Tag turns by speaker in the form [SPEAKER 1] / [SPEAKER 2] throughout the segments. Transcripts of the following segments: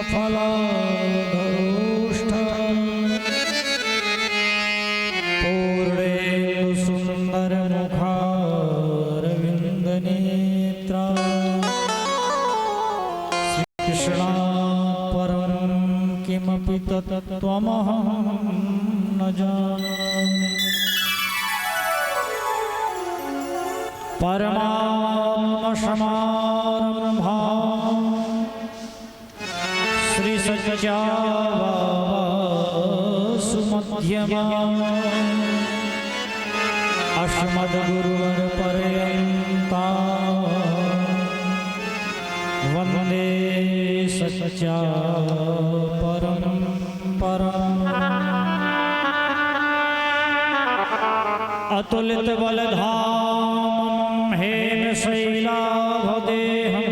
[SPEAKER 1] कफलाधरोष्ठ पूर्णेन्दु सुंदर मुखारविंदनेत्रा कृष्णा परं किमपि तत्त्वमहं न जाने परमात्मसमारम्भा श्री सच्चावासुमध्यमा अस्मद्गुरुवर्पर्यन्ता वन्दे सच्चा परम्परा अतुलित बलधामं हेम शैलाभदेहं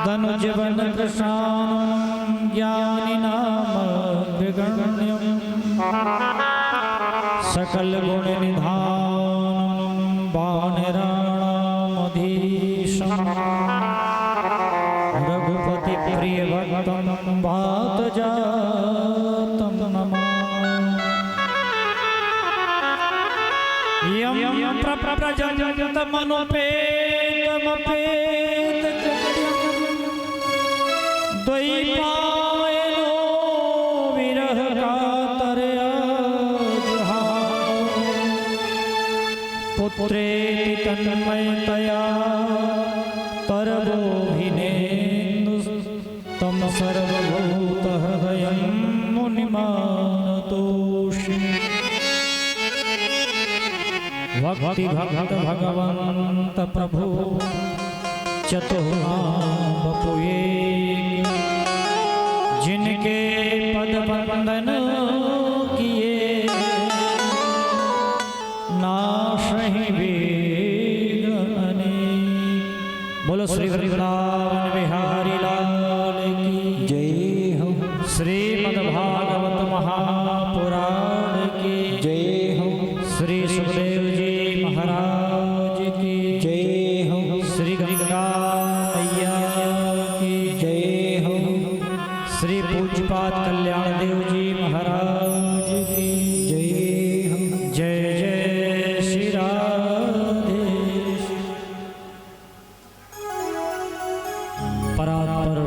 [SPEAKER 1] धनुजवन कृशानं ज्ञानिनामग्रगण्यं सकल गुण निधानं वानराणामधीशं रघुपति प्रिय भक्तं वातजातं नमामि यं प्रप्रजन्तमनुपेतमपेतकृत्यं द्वैपायनो विरहकातरया पुत्रेति तन्मयतया तरवोभिनेन्दुस्तं सर्वभूतहृदयं मुनिमानतोषि भक्ति भक्त भगवंत प्रभु चतुर्बपुए जिनके पद वंदन किए नाशहि वेद अनेक। बोलो श्री वृंदावन बिहारी लाल की जय हो। श्रीमद्भागवत महापुराण की जय हो। श्री सुखदेव जी महाराज की जय हो। श्री गंगा मैया की जय हो। श्री पूज्यपाद कल्याण देव जी महाराज की जय हो। जय जय श्री राधे। परात्पर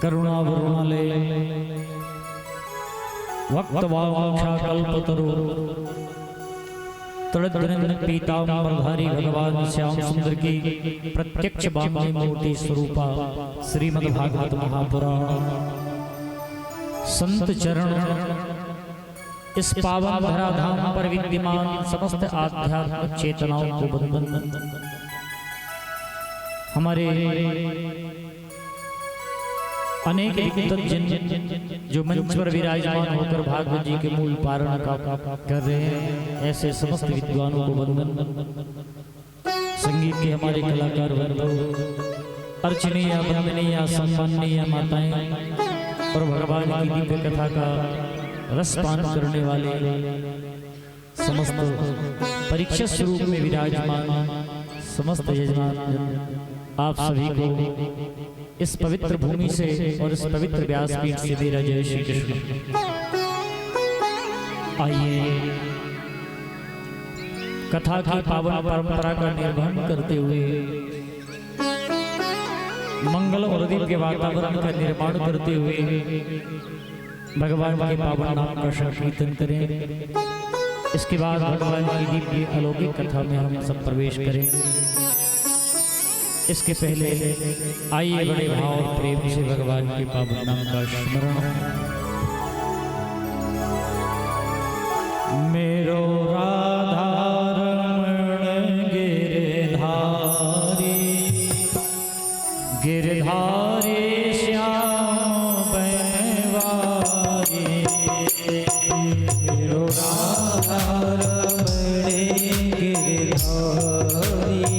[SPEAKER 1] करुणा वरुणालय वक्त वांछा कल्पतरु तड़द्रंद पीतांबरधारी भगवान श्याम सुंदर की प्रत्यक्ष बांधी मूर्ति स्वरूपा श्रीमद्भागवत महापुराण संत चरण इस पावन धराधाम पर विद्यमान समस्त आध्यात्मिक चेतनाओं को बंधन हमारे अनेक विद्वज्जन जो मंच पर विराजमान होकर भागवत जी के मूल पारण का कर रहे हैं, ऐसे समस्त विद्वानों को वंदन। संगीत के हमारे कलाकार वंदन, अर्चनीय वंदनीय सम्माननीय माताएं और भगवान की दिव्य कथा का रसपान करने वाले समस्त परीक्षा स्वरूप में विराजमान समस्त यजमान आप सभी को इस पवित्र भूमि से और इस पवित्र व्यासपीठ से मेरा जय श्री कृष्ण। आइए कथा की पावन परंपरा का निर्वहन करते हुए मंगल और दिव्य वातावरण का निर्माण करते हुए भगवान के पावन नाम का संकीर्तन करें। इसके बाद भगवान की दिव्य अलौकिक कथा में हम सब प्रवेश करें। इसके पहले आइए बड़े भाव और प्रेम से भगवान के पावन नाम का स्मरण। मेरो राधा रमण गिरधारी गिरधारी श्याम बनवारी। मेरो राधा रमण गिरधारी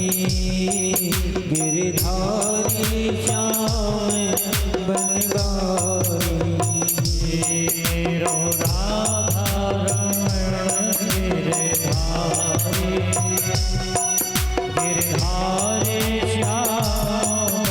[SPEAKER 1] गिरधारी श्याम बनवारी। मेरो राधा रमण गिरधारी गिरधारी श्याम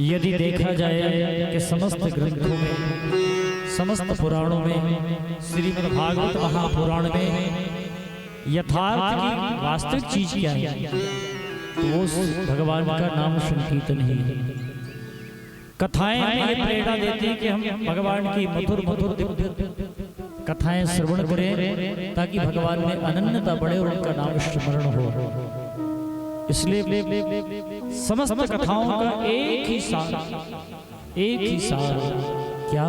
[SPEAKER 1] यदि देखा जाए कि समस्त ग्रंथों में, समस्त पुराणों में, श्रीमद् भागवत महापुराण में यथार्थ की वास्तविक चीज क्या है, तो वो भगवान का नाम संकीर्तन ही है। कथाएं हमें ये प्रेरणा देती हैं कि हम भगवान की मधुर मधुर दिव्य कथाएं श्रवण करें ताकि भगवान में अनन्यता बढ़े और उनका नाम स्मरण हो। इसलिए समस्त कथाओं का एक ही सार क्या,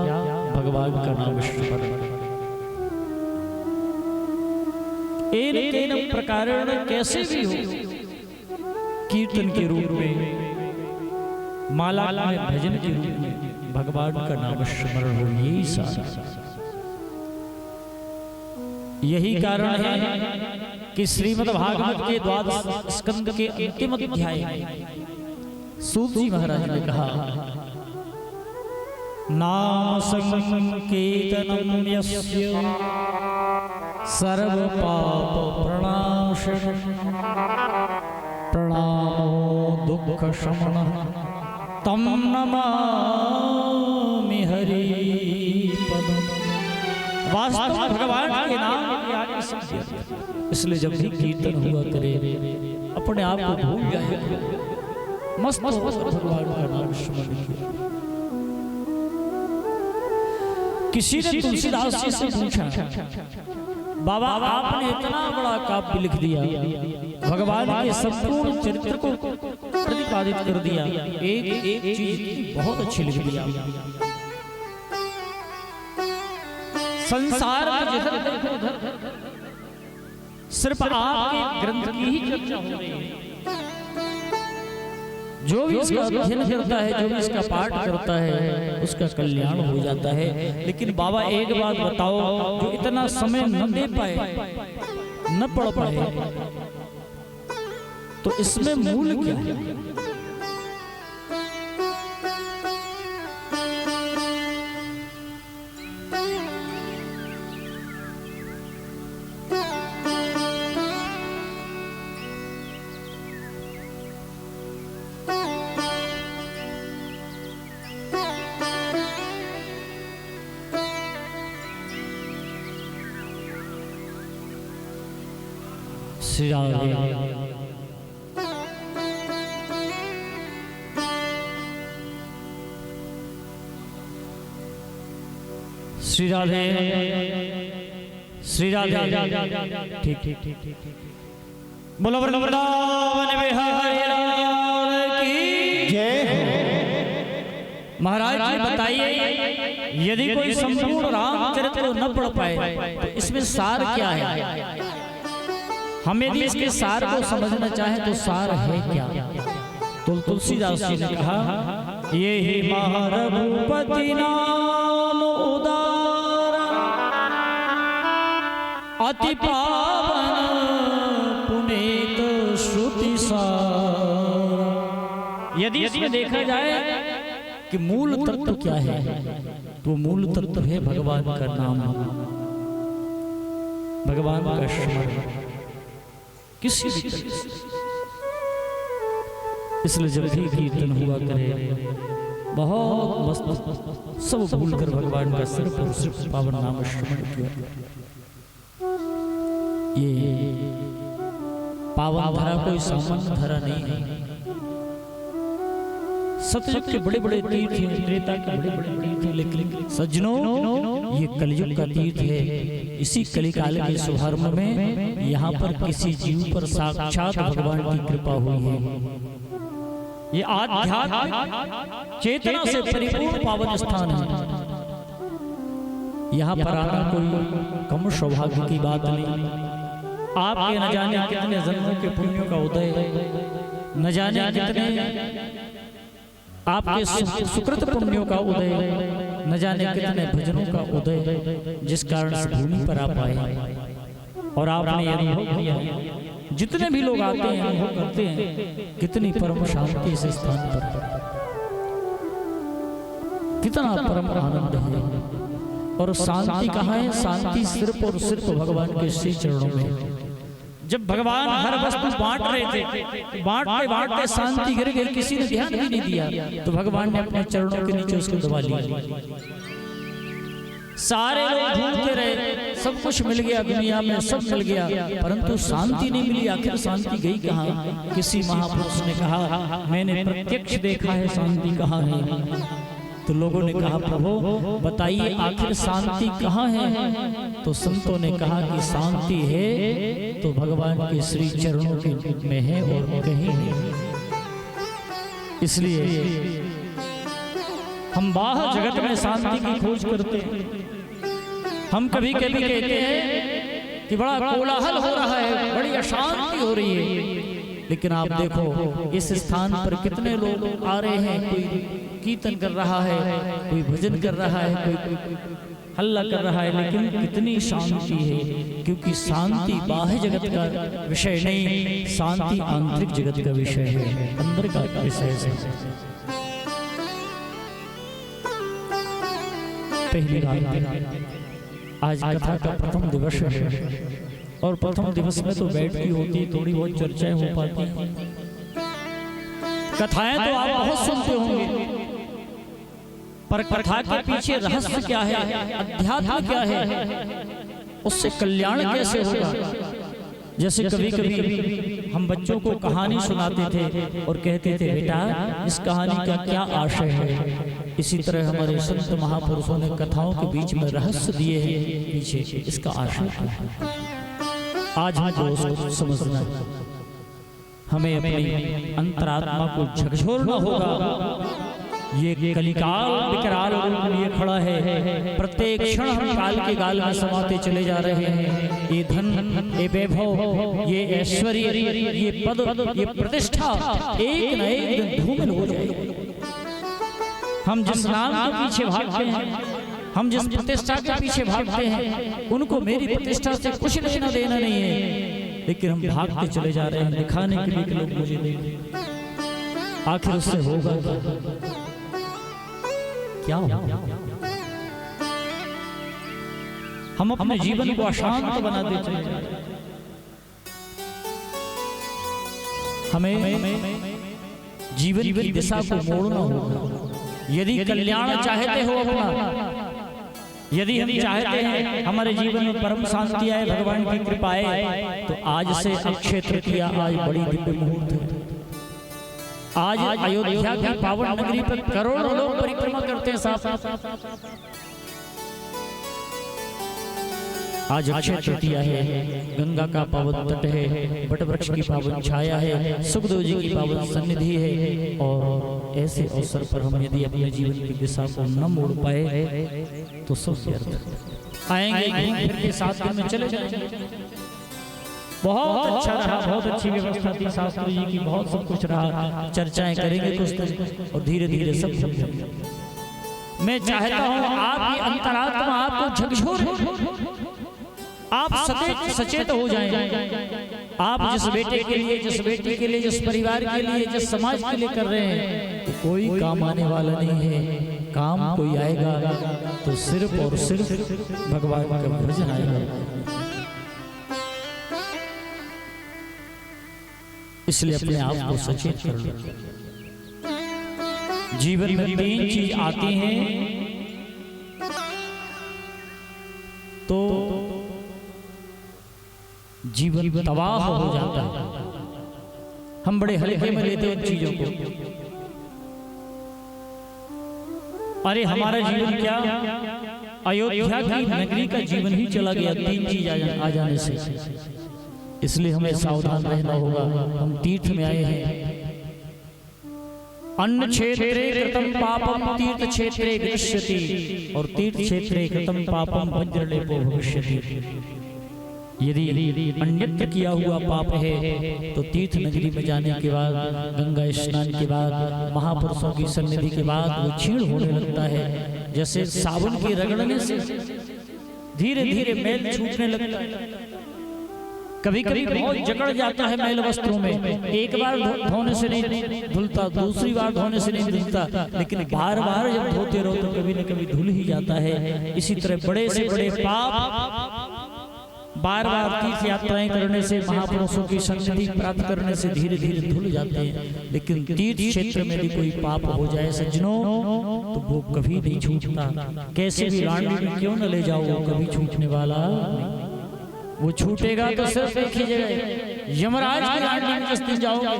[SPEAKER 1] भगवान का नाम स्मरण। एक प्रकारेण कैसे भी हो, कीर्तन के रूप में, माला में, भजन के रूप में भगवान का नाम स्मरण हो, यही सार। यही कारण है कि श्रीमद् भागवत के द्वादश स्कंद के अंतिम अध्याय में सूत जी महाराज ने कहा, नाम संकीर्तनम यस्य सर्व पाप प्रणाशन प्रणामो दुख शमन तम नमामि हरि पदम। वास्तव में भगवान के नाम की आगे सिद्धि है। इसलिए जब भी कीर्तन हुआ करे अपने आप को भूल जाए, मस्त होकर भगवान का नाम स्मरण किया। किसी ने तुलसीदास जी से पूछा, बाबा आपने इतना बड़ा काव्य लिख दिया, भगवान के संपूर्ण चरित्र को प्रतिपादित कर दिया, एक एक चीज बहुत अच्छी लिख दिया। संसार में जिधर देखो उधर सिर्फ आपके ग्रंथ की ही चर्चा हो रही है। जो भी इसका अध्ययन करता है, जो भी इसका पाठ करता है, उसका कल्याण हो जाता है। लेकिन बाबा एक बात बताओ, जो इतना समय न दे पाए, न पढ़ पाए, तो इसमें मूल क्या है? श्री राधे श्री राधे श्री राधे ठीक ठीक ठीक बोलो वृंदावन बिहारी लाल की जय। महाराज जी बताइए, यदि कोई संपूर्ण रामचरित को न पढ़ पाए तो इसमें सार क्या है? हम यदि इसके सार को समझना चाहें तो सार है क्या? तो तुलसीदास जी ने कहा, ये ही महारघुपति नाम उदार अति पावन पुनीत श्रुति सार। यदि इसमें देखा जाए कि मूल तत्व क्या है, तो मूल तत्व है भगवान का नाम, भगवान का स्मरण किसी भी तरह से। इसलिए जब भी कीर्तन हुआ करे बहुत मस्त सब भूल कर भगवान का सिर्फ और सिर्फ पावन नाम स्मरण किया। ये पावन धरा कोई सामान्य धरा नहीं है। सतयुग के बड़े बड़े तीर्थ हैं, त्रेता के बड़े बड़े तीर्थ हैं, लेकिन सज्जनों ये कलयुग का तीर्थ है। इसी कलिकाल के शुभारंभ में यहाँ पर किसी जीव पर साक्षात भगवान की कृपा हुई है। ये आध्यात्मिक चेतना से परिपूर्ण पावन स्थान है। यहाँ पर आना कोई कम सौभाग्य की बात नहीं। आपके न जाने कितने जन्मों के पुण्यों का उदय, न जाने कितने आपके सुकृत पुण्यों का उदय, न जाने कितने भजनों का उदय, जिस कारण से भूमि पर आप आए। और आपने ये अनुभव किया, जितने भी लोग आते हैं अनुभव करते हैं कितनी परम शांति इस स्थान पर, कितना परम आनंद है। और शांति कहाँ है? शांति सिर्फ और सिर्फ भगवान के श्री चरणों में। जब भगवान हर वस्तु बांट रहे थे, बांटते बांटते शांति गिर गई, किसी ने ध्यान भी नहीं दिया, तो भगवान ने अपने चरणों के नीचे उसको दबा लिया। सारे लोग ढूंढते रहे, सब कुछ मिल गया दुनिया में, सब मिल गया, परंतु शांति नहीं मिली। आखिर शांति गई कहाँ? किसी महापुरुष ने कहा, मैंने प्रत्यक्ष देखा है, शांति कहाँ है? तो लोगों ने कहा, प्रभु बताइए आखिर शांति कहाँ है? तो संतों ने कहा कि शांति है तो भगवान के श्री चरणों के में है और कहीं नहीं। इसलिए हम बाहर जगत में शांति की खोज करते हैं। हम कभी कभी कहते हैं कि बड़ा कोलाहल हो रहा है, बड़ी अशांति हो रही है, लेकिन आप देखो इस स्थान पर कितने लोग आ रहे हैं। कोई कीर्तन कर रहा है, कोई भजन कर रहा है, कोई हल्ला कर रहा है, लेकिन कितनी शांति है। क्योंकि शांति बाह्य जगत का विषय नहीं, शांति आंतरिक जगत का विषय है, अंदर का विषय है। पहली बात, आज कथा का प्रथम दिवस है और प्रथम दिवस में तो बैठ की होती, थोड़ी बहुत चर्चाएं हो पाती हैं। कथाएं तो आप बहुत सुनते होंगे, पर कथा के पीछे रहस्य क्या है, अध्यात्म क्या है, उससे कल्याण कैसे होगा। जैसे कभी कभी हम बच्चों को कहानी सुनाते थे और कहते थे, बेटा इस कहानी का क्या आशय है। इसी तरह हमारे संत महापुरुषों ने कथाओं के बीच में रहस्य दिए हैं, पीछे इसका आशय क्या है। आज हमको समझना है, हमें अपनी अंतरात्मा को झकझोरना होगा। ये कलिकाल विकराल रूप लिए खड़ा है, प्रत्येक क्षण हम काल के गाल में समाते चले जा रहे हैं। ये धन, ये वैभव, ये ऐश्वर्य, ये पद, ये प्रतिष्ठा एक न एक दिन धूमिल हो जाएगी। हम जिस नाम के पीछे भागते हैं, हम जिस प्रतिष्ठा के पीछे भागते हैं, उनको मेरी प्रतिष्ठा से कुछ लेना देना नहीं है, लेकिन हम भागते चले जा रहे हैं दिखाने के लिए कि लोग मुझे देखें। आखिर उससे होगा क्या होगा? हम अपने जीवन को अशांत बना देते हैं। हमें जीवन की दिशा को मोड़ना होगा। यदि कल्याण चाहते हो अपना, यदि हम चाहते हैं हमारे जीवन में परम शांति आए, भगवान की कृपा आए, तो आज से अक्षय तृतीया, आज बड़ी दिव्य मुहूर्त है। आज अयोध्या की पावन नगरी पर करोड़ों लोग परिक्रमा करते हैं साथ। आज अक्षय तृतीया है, गंगा का पावन तट है, बट वृक्ष की पावन छाया है, सुखदेव जी की पावन सन्निधि है। और ऐसे अवसर पर हम यदि अपने जीवन की दिशा को न मोड़ पाए तो सब व्यर्थ। आएंगे घूम फिर के साथ में चले जाएंगे। बहुत अच्छा रहा, बहुत अच्छी व्यवस्था थी शास्त्र जी की, बहुत सब कुछ रहा। चर्चाएं करेंगे कुछ और धीरे धीरे सब समझेंगे। मैं चाहता हूँ आपकी अंतरात्मा आपको झकझोर, आप सचेत हो जाएं। आप जिस बेटे के लिए, जिस बेटी के लिए, जिस परिवार के लिए, जिस समाज के लिए कर रहे हैं, कोई काम आने वाला नहीं है। काम कोई आएगा तो सिर्फ और सिर्फ भगवान का भजन आएगा। इसलिए अपने आप को सचेत कर लो। जीवन में 3 चीज आती हैं तो जीवन तबाह हो जाता है। हम बड़े हल्के में लेते हैं उन चीजों को। अरे हमारा जीवन क्या, अयोध्या की नगरी का जीवन ही चला गया 3 चीज आ जाने से। इसलिए हमें सावधान रहना होगा। हम तीर्थ में आए हैं। अन्न क्षेत्रे कृतं पापम तीर्थ क्षेत्रे गमिष्यति, और तीर्थ क्षेत्रे कृतं पापम वज्रलेपो भविष्यति। यदि अन्यत्र किया हुआ पाप है तो तीर्थ नगरी में जाने के बाद, गंगा स्नान के बाद, महापुरुषों की सन्निधि के बाद वो क्षीण होने लगता है। जैसे साबुन के रगड़ने से धीरे धीरे मैल छूटने लगता है। कभी कभी बहुत जकड़ जाता है मैल वस्त्रों में। एक बार धोने से नहीं धुलता, दूसरी बार धोने से नहीं धुलता, लेकिन बार बार जब धोते रहो तो कभी न कभी धुल ही जाता है। इसी तरह बड़े से बड़े पाप बार बार तीर्थ यात्राएं करने से, महापुरुषों की सन्निधि प्राप्त करने से धीरे धीरे धुल जाते हैं। लेकिन तीर्थ क्षेत्र में भी कोई पाप हो जाए सज्जनों तो वो कभी नहीं छूटता। कैसे भी लाडली में क्यों न ले जाओ, वो कभी छूटने वाला नहीं। वो छूटेगा तो सिर्फ एक ही जगह, यमराज की लाडली में जिस दिन जाओगे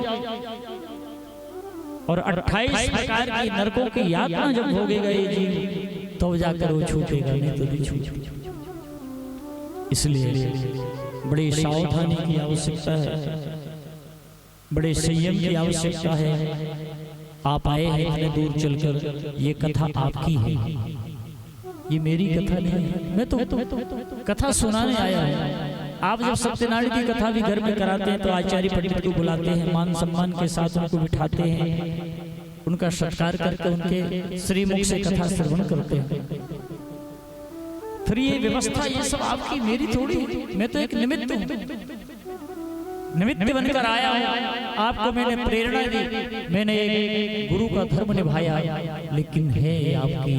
[SPEAKER 1] और 28 प्रकार की नरकों की यातना जब भोगेगा ये जीव, तब जाकर वो छूटेगा, नहीं तो नहीं छूटेगा। इसलिए बड़ी सावधानी की आवश्यकता है, बड़े संयम की आवश्यकता है। आप आए हैं इतने दूर चलकर, ये कथा आपकी है, ये मेरी कथा नहीं है। मैं तो कथा सुनाने आया हूँ। आप जब सत्यनारायण की कथा भी घर में कराते हैं तो आचार्य पंडित को बुलाते हैं, मान सम्मान के साथ उनको बिठाते हैं, उनका सत्कार करके उनके श्रीमुख से कथा श्रवण करते हैं। फिर ये व्यवस्था, ये सब आपकी, मेरी थोड़ी। मैं तो एक निमित्त हूँ, निमित्त बनकर आया हूँ। आपको मैंने प्रेरणा दी, मैंने एक गुरु का धर्म निभाया, लेकिन है आपकी।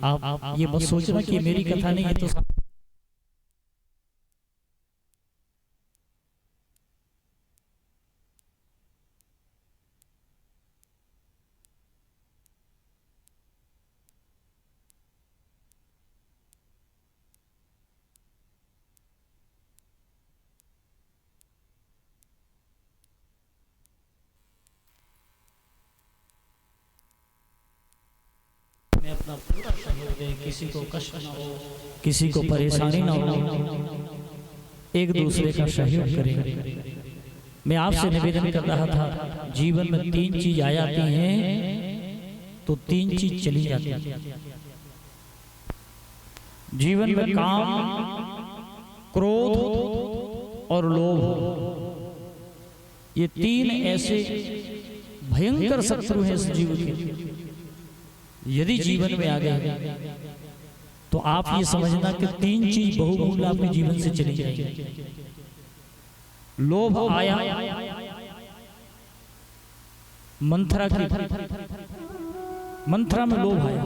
[SPEAKER 1] आप ये मत सोचना कि मेरी कथा नहीं है तो अपना पूरा सहयोग दें, किसी को कष्ट ना हो, किसी को परेशानी ना हो, एक दूसरे का सहयोग करें। मैं आपसे निवेदन कर रहा था, जीवन में 3 चीज आ जाती हैं तो 3 चीज चली जाती है। जीवन में काम, क्रोध और लोभ, ये 3 ऐसे भयंकर शत्रु हैं इस जीवन के। यदि जीवन में आ गए तो आप ये समझना कि 3 चीज बहुमूल्य आपके जीवन से चली जाएगी। लोभ आया, मंथरा में लोभ आया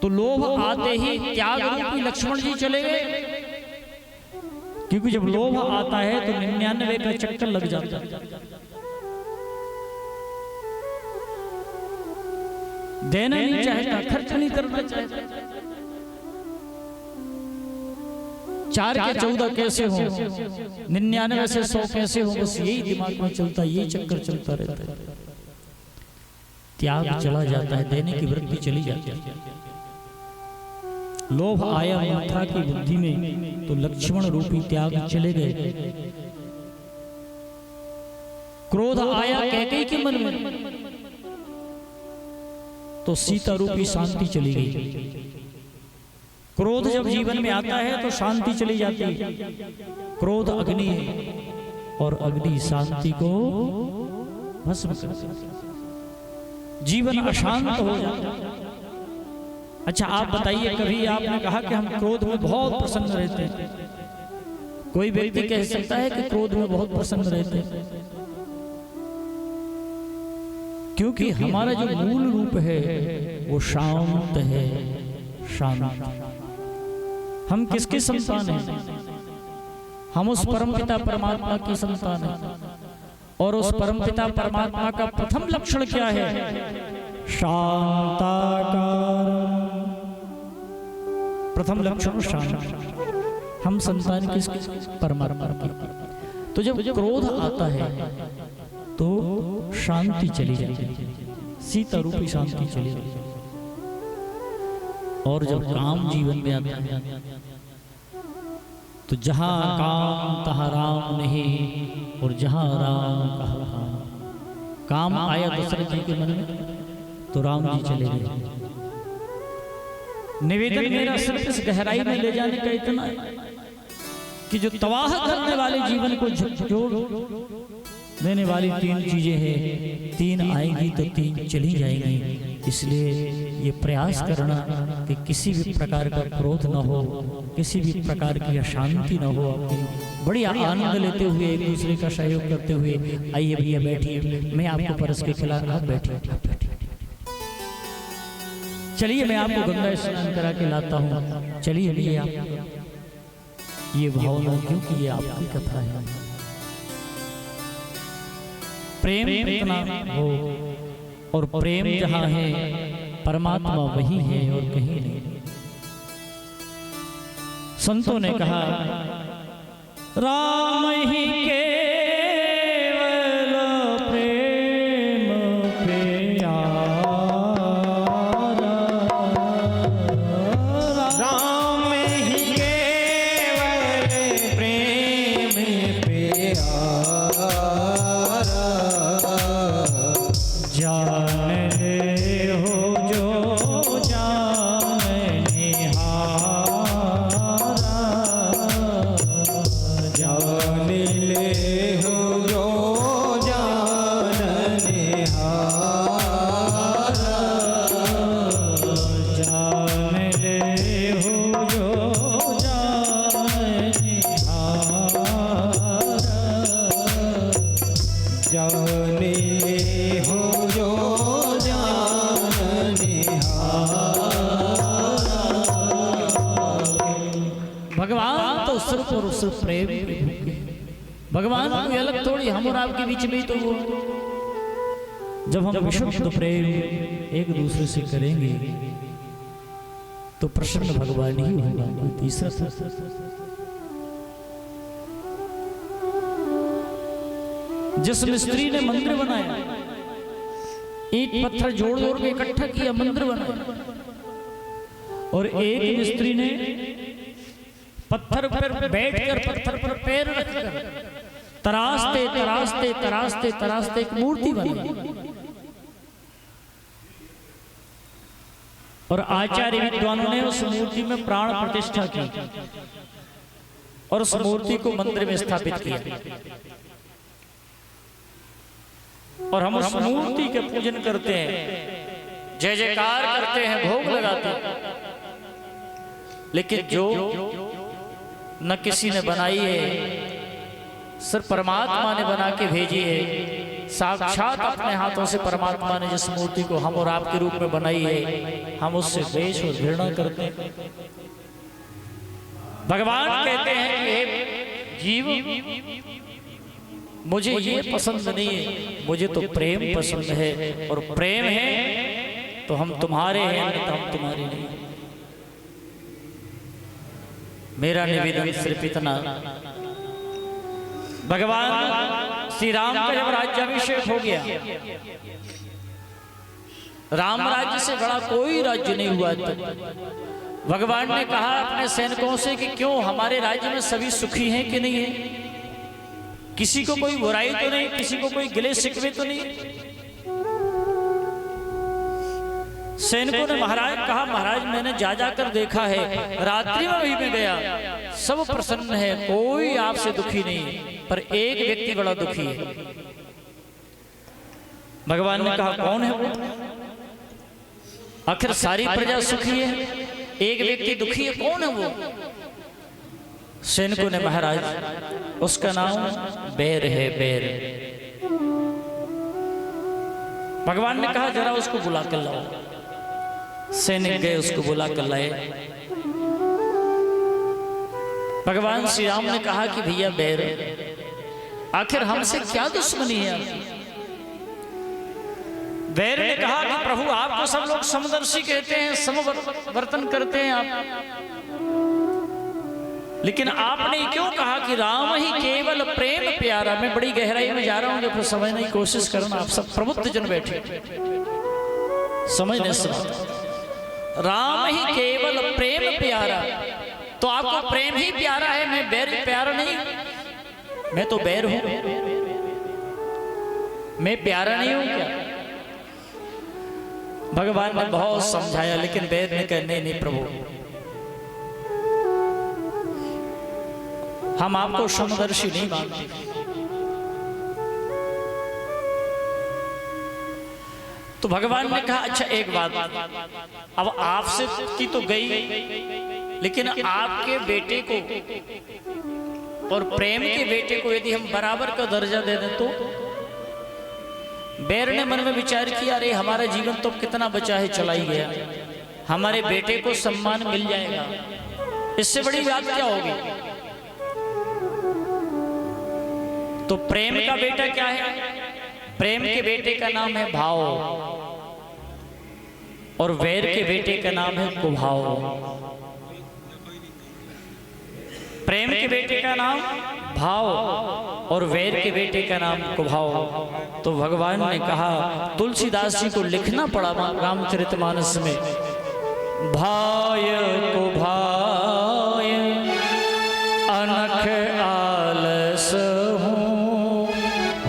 [SPEAKER 1] तो लोभ आते ही त्याग रूपी लक्ष्मण जी चले गए, क्योंकि जब लोभ आता है तो 99 का चक्कर लग जाता है। देना नहीं चाहता, खर्च नहीं करना चाहता। 4 के 14 कैसे हो, 99 से 100 कैसे हो, बस यही दिमाग में चलता है, यही चक्कर चलता रहता है। त्याग चला जाता है, देने की वृत्ति चली जाती है। लोभ आया मंथरा की बुद्धि में तो लक्ष्मण रूपी त्याग चले गए। क्रोध आया कैकेयी के मन में तो सीता रूपी शांति चली गई। क्रोध जब जीवन में आता है तो शांति चली जाती है। क्रोध अग्नि है और अग्नि शांति को भस्म करती है, जीवन अशांत हो जाता है। अच्छा आप बताइए, कभी आपने कहा कि हम क्रोध में बहुत प्रसन्न रहते हैं? कोई व्यक्ति कह सकता है कि क्रोध में बहुत प्रसन्न रहते हैं? क्योंकि हमारा जो मूल रूप है वो शांत है, शांत। हम किसके संतान हैं? हम उस परमपिता परमात्मा की संतान हैं। और उस परमपिता परमात्मा का प्रथम लक्षण क्या है? शांताकार। प्रथम लक्षण शांत। हम संतान किस? परमात्मा की। तो जब क्रोध आता है तो शांति चली जाएगी, सीता रूपी शांति चली जाएगी। और जब काम जीवन में आता है तो जहां काम तहां राम नहीं, और जहां राम कहां काम आया दशरथ जी के मन में तो राम जी चले गए। निवेदन मेरा सिर्फ इस गहराई में ले जाने का इतना है कि जो तबाह करने वाले जीवन को झकझोर देने वाली तीन चीजें हैं, तीन आएंगी तो तीन चली जाएंगी। इसलिए ये प्रयास करना कि किसी भी प्रकार का क्रोध न हो, किसी भी प्रकार की अशांति न हो। बड़ी आनंद लेते हुए एक दूसरे का सहयोग करते हुए, आइए भैया बैठिए, मैं आपको परस के खिला, आप बैठिए, चलिए मैं आपको गंगा स्नान करा के लाता हूँ, चलिए भैया। ये भावना, क्योंकि ये आपकी कथा है। प्रेम इतना हो, और प्रेम जहां है परमात्मा वही है और कहीं नहीं। संतों ने कहा राम ही केवल प्रेम प्यारा, राम ही केवल प्रेम प्यारा, प्रेम। भगवान कोई अलग थोड़ी, हम और आपके बीच में ही तो वो। जब हम विशुद्ध प्रेम एक दूसरे से करेंगे तो प्रसन्न भगवान ही होगा, कोई तीसरा। जिस मिस्त्री ने मंदिर बनाया, ईंट पत्थर जोड़ जोड़ के इकट्ठा किया, मंदिर बनाया, और एक मिस्त्री ने पत्थर पर बैठकर, पत्थर पर पैर रखकर तराशते तराशते तराशते तराशते एक मूर्ति बनी। और आचार्य विद्वानों ने उस मूर्ति में प्राण प्रतिष्ठा की और उस मूर्ति को मंदिर में स्थापित किया। और हम उस मूर्ति के पूजन करते हैं, जय जयकार करते हैं, भोग लगाते हैं। लेकिन जो न किसी ने बनाई है, सिर्फ परमात्मा ने बना के भेजी है। साक्षात अपने हाथों से परमात्मा ने जिस मूर्ति को हम और आपके रूप में बनाई है, हम उससे द्वेष और घृणा करते हैं। भगवान कहते हैं कि जीव, मुझे ये पसंद नहीं है, मुझे तो प्रेम पसंद है, और प्रेम है तो हम तुम्हारे हैं, नहीं तो हम तुम्हारे नहीं। मेरा निवेदन सिर्फ इतना, भगवान श्री राम का जब राज्याभिषेक हो गया, राम राज्य से बड़ा कोई राज्य नहीं हुआ तक। भगवान ने कहा अपने सैनिकों से कि क्यों हमारे राज्य में सभी सुखी हैं कि नहीं है, किसी को कोई बुराई तो नहीं, किसी को कोई गिले शिकवे तो नहीं। सैनिकों ने महाराज कहा, महाराज मैंने जा जाकर देखा है, रात्रि में वहीं में गया, सब प्रसन्न है, कोई आपसे दुखी नहीं, पर एक व्यक्ति बड़ा दुखी है। भगवान ने कहा कौन है वो? आखिर सारी प्रजा सुखी है, एक व्यक्ति दुखी है, कौन है वो? सैनिकों ने महाराज उसका नाम बैर है, बैर। भगवान ने कहा जरा उसको बुला कर लाओ। सैनिक गए, उसको बुला कर लाए। भगवान श्री राम ने कहा कि भैया बैर, आखिर हमसे क्या दुश्मनी है आपकी? बैर ने कहा कि प्रभु आपको सब लोग समदर्शी कहते हैं, समवर्तन करते हैं आप, लेकिन आपने क्यों कहा कि राम ही केवल प्रेम प्यारा? मैं बड़ी गहराई में जा रहा हूं, फिर समझने की कोशिश करना। आप सब प्रबुद्ध जन बैठे, समझने से राम ही केवल प्रेम प्यारा, तो आपको प्रेम ही प्यारा है, मैं बैर प्यारा नहीं? मैं तो बैर हूं, मैं प्यारा नहीं हूं क्या? भगवान ने बहुत समझाया, लेकिन बैर ने कहा नहीं प्रभु, हम आपको समदर्शी नहीं मानते। तो भगवान ने कहा अच्छा एक बात, अब आपसे की तो गई, लेकिन आपके बेटे को और प्रेम के बेटे को यदि हम बराबर का दर्जा दे दें तो? बैर ने मन में विचार किया, अरे हमारा जीवन तो कितना बचा है, चला ही गया, हमारे बेटे को सम्मान मिल जाएगा, इससे बड़ी बात क्या होगी? तो प्रेम का बेटा क्या है? प्रेम के बेटे का नाम है भाव, और वैर के बेटे का नाम है कुभाव। प्रेम के बेटे का नाम भाव और वैर के बेटे का नाम कुभाव। तो भगवान ने कहा, तुलसीदास जी को लिखना पड़ा रामचरितमानस में, भाय कुभाय अनख आलस हूँ,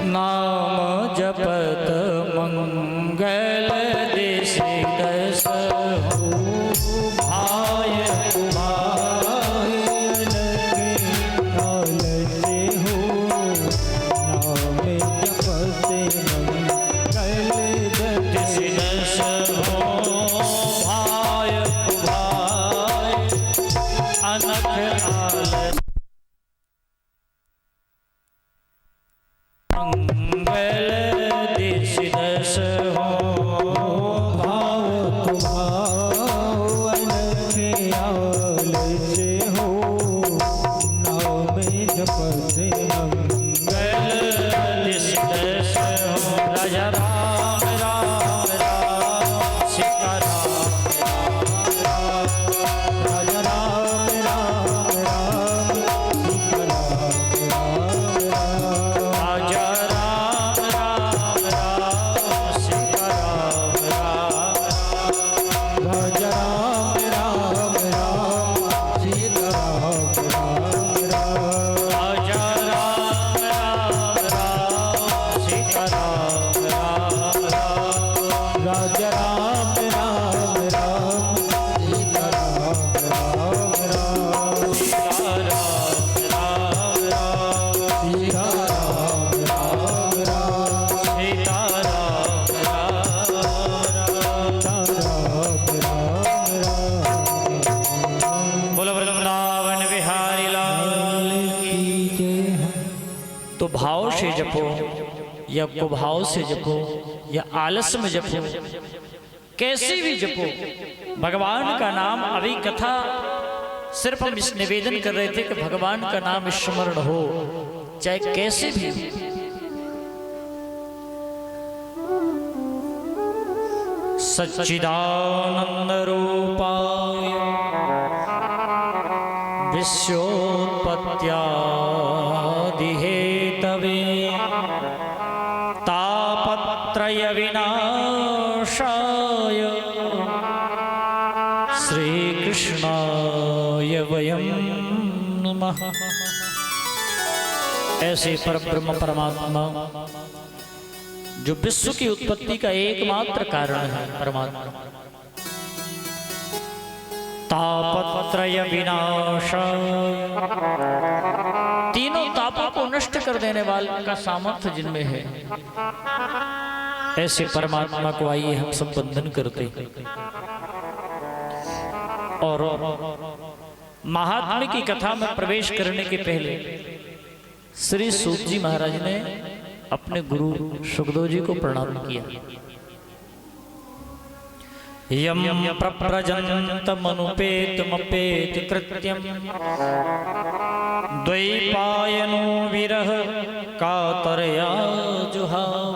[SPEAKER 1] नाम जपत मंगल देश दस हूँ। भाय कुभाय अनख आलस हूँ, नाम जपत मंगल देश दस हूँ। भाय कुभाय अनख आलस मंगल देश दस हो। भाव कुभाव अनख आलस हो, नाम जपत मंगल देश दस हो। राजा राम राम राम सीता राम राम, राजा राम राम राम सीता राम राम, राजा राम राम राम सीता राम राम, राजा राम राम राम सीता राम राम, राजा राम राम राम सीता राम राम, राजा राम राम राम सीता राम राम, सीता राम राम राम सीता राम राम राम, सीता राम राम राम। बोलो वृंदावन बिहारी लाल की जय। तो भाव से जपो या कुभाव से जपो या आलस में जपो, कैसे भी जपो भगवान का नाम। अभी कथा सिर्फ हम इस निवेदन कर रहे थे कि भगवान का नाम स्मरण हो, चाहे कैसे भी। सच्चिदानंद रूपाय विश्वोत्पत्त्यादि हेतवे तापत्रय विनाशाय श्री कृष्णाय वयं नमः। ऐसे परब्रह्म परमात्मा जो विश्व की उत्पत्ति का एकमात्र कारण है, परमात्मा तापत्रय विनाशाय, तीनों तापों को नष्ट कर देने वाले का सामर्थ्य जिनमें है, ऐसे परमात्मा को आइए हम सब वंदन करते हैं। और महात्म्य की कथा में प्रवेश करने के पहले श्री सूत जी महाराज ने अपने गुरु सुखदेव जी को प्रणाम किया। यम प्रप्रजन्तमनुपेतमपेत कृत्यं द्वैपायनो विरह कातरया जुहाव